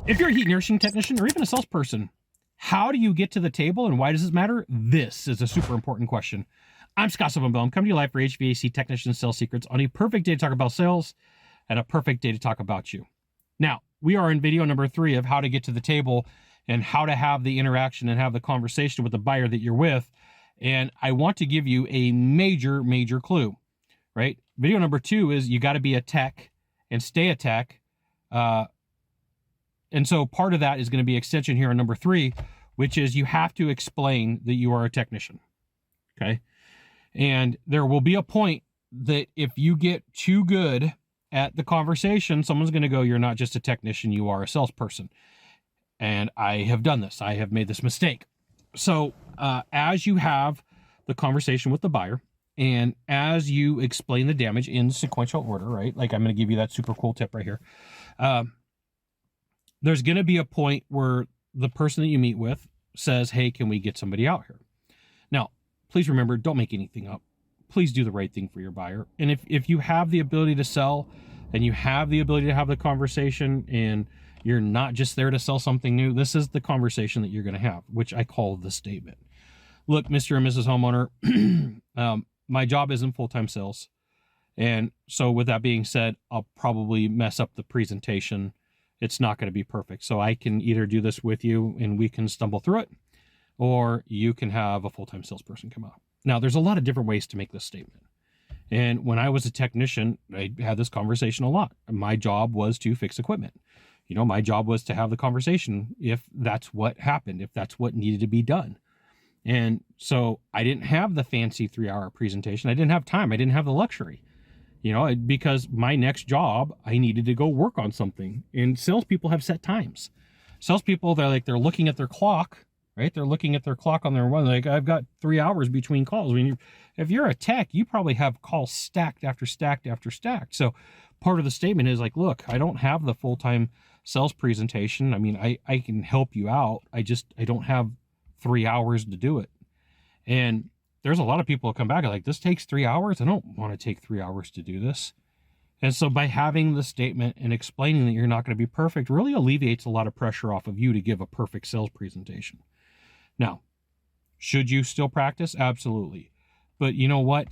If you're a heat and air conditioning technician or even a salesperson, how do you get to the table and why does this matter? This is a super important question. I'm Scott Sylvan Bell. I'm coming to you live for HVAC Technician Sales Secrets on a perfect day to talk about sales and a perfect day to talk about you. Now, we are in video number 3 of how to get to the table and how to have the interaction and have the conversation with the buyer that you're with. And I want to give you a major clue, right? Video number 2 is you got to be a tech and stay a tech. And so part of that is going to be extension here on number 3, which is you have to explain that you are a technician. Okay. And there will be a point that if you get too good at the conversation, someone's going to go, you're not just a technician, you are a salesperson. And I have done this. I have made this mistake. So as you have the conversation with the buyer and as you explain the damage in sequential order, right? Like I'm going to give you that super cool tip right here. There's going to be a point where the person that you meet with says, hey, can we get somebody out here? Now, please remember, don't make anything up. Please do the right thing for your buyer. And if you have the ability to sell and you have the ability to have the conversation and you're not just there to sell something new, this is the conversation that you're going to have, which I call the statement. Look, Mr. and Mrs. Homeowner, my job isn't full-time sales. And so with that being said, I'll probably mess up the presentation. It's not going to be perfect. So I can either do this with you and we can stumble through it, or you can have a full-time salesperson come out. Now, there's a lot of different ways to make this statement. And when I was a technician, I had this conversation a lot. My job was to fix equipment. You know, my job was to have the conversation if that's what happened, if that's what needed to be done. And so I didn't have the fancy 3-hour presentation. I didn't have time. I didn't have the luxury. You know, because my next job, I needed to go work on something. And salespeople have set times. Salespeople, they're looking at their clock, right? They're looking at their clock on their one. Like, I've got 3 hours between calls. If you're a tech, you probably have calls stacked after stacked after stacked. So part of the statement is like, look, I don't have the full-time sales presentation. I mean, I can help you out. I don't have 3 hours to do it. And there's a lot of people who come back like, this takes 3 hours. I don't want to take 3 hours to do this. And so by having the statement and explaining that you're not going to be perfect really alleviates a lot of pressure off of you to give a perfect sales presentation. Now, should you still practice? Absolutely. But you know what?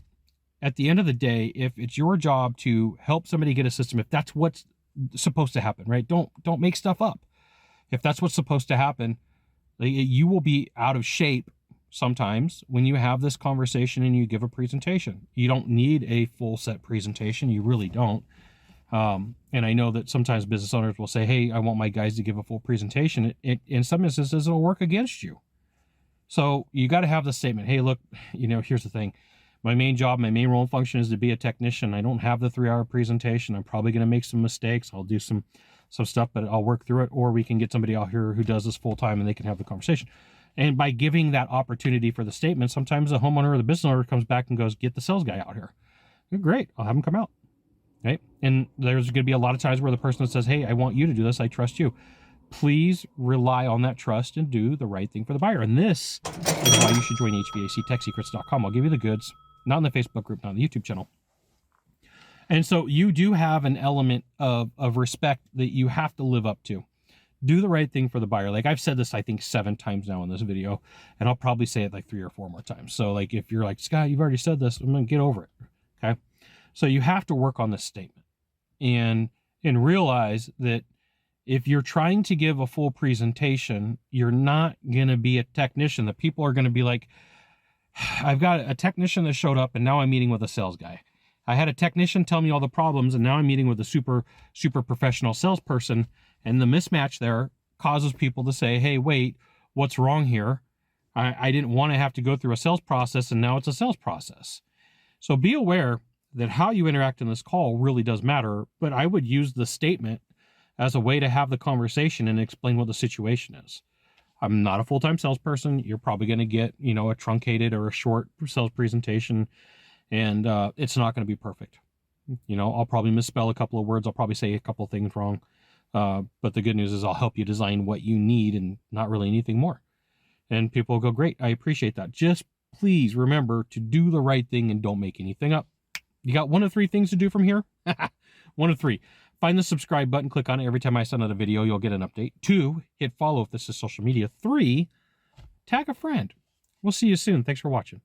At the end of the day, if it's your job to help somebody get a system, if that's what's supposed to happen, right? Don't make stuff up. If that's what's supposed to happen, you will be out of shape sometimes when you have this conversation and you give a presentation. You don't need a full set presentation. You really don't. And I know that sometimes business owners will say, hey, I want my guys to give a full presentation. In some instances, it'll work against you. So you got to have the statement. Hey, look, you know, here's the thing. My main job, my main role and function is to be a technician. I don't have the 3-hour presentation. I'm probably going to make some mistakes. I'll do some stuff, but I'll work through it. Or we can get somebody out here who does this full time and they can have the conversation. And by giving that opportunity for the statement, sometimes the homeowner or the business owner comes back and goes, get the sales guy out here. Great. I'll have him come out. Right. And there's going to be a lot of times where the person that says, hey, I want you to do this. I trust you. Please rely on that trust and do the right thing for the buyer. And this is why you should join HVACTechSecrets.com. I'll give you the goods, not in the Facebook group, not in the YouTube channel. And so you do have an element of respect that you have to live up to. Do the right thing for the buyer. Like I've said this, I think 7 times now in this video, and I'll probably say it like 3 or 4 more times. So like, if you're like, Scott, you've already said this, I'm going to get over it. Okay. So you have to work on this statement and realize that if you're trying to give a full presentation, you're not going to be a technician. The people are going to be like, I've got a technician that showed up and now I'm meeting with a sales guy. I had a technician tell me all the problems and now I'm meeting with a super professional salesperson. And the mismatch there causes people to say, hey, wait, what's wrong here? I didn't want to have to go through a sales process and now it's a sales process. So be aware that how you interact in this call really does matter, but I would use the statement as a way to have the conversation and explain what the situation is. I'm not a full-time salesperson. You're probably going to get, you know, a truncated or a short sales presentation, and it's not going to be perfect. You know, I'll probably misspell a couple of words. I'll probably say a couple of things wrong. But the good news is I'll help you design what you need and not really anything more. And people will go, great, I appreciate that. Just please remember to do the right thing and don't make anything up. You got 1 of 3 things to do from here. 1 of 3. Find the subscribe button, click on it. Every time I send out a video, you'll get an update. 2, hit follow if this is social media. 3, tag a friend. We'll see you soon. Thanks for watching.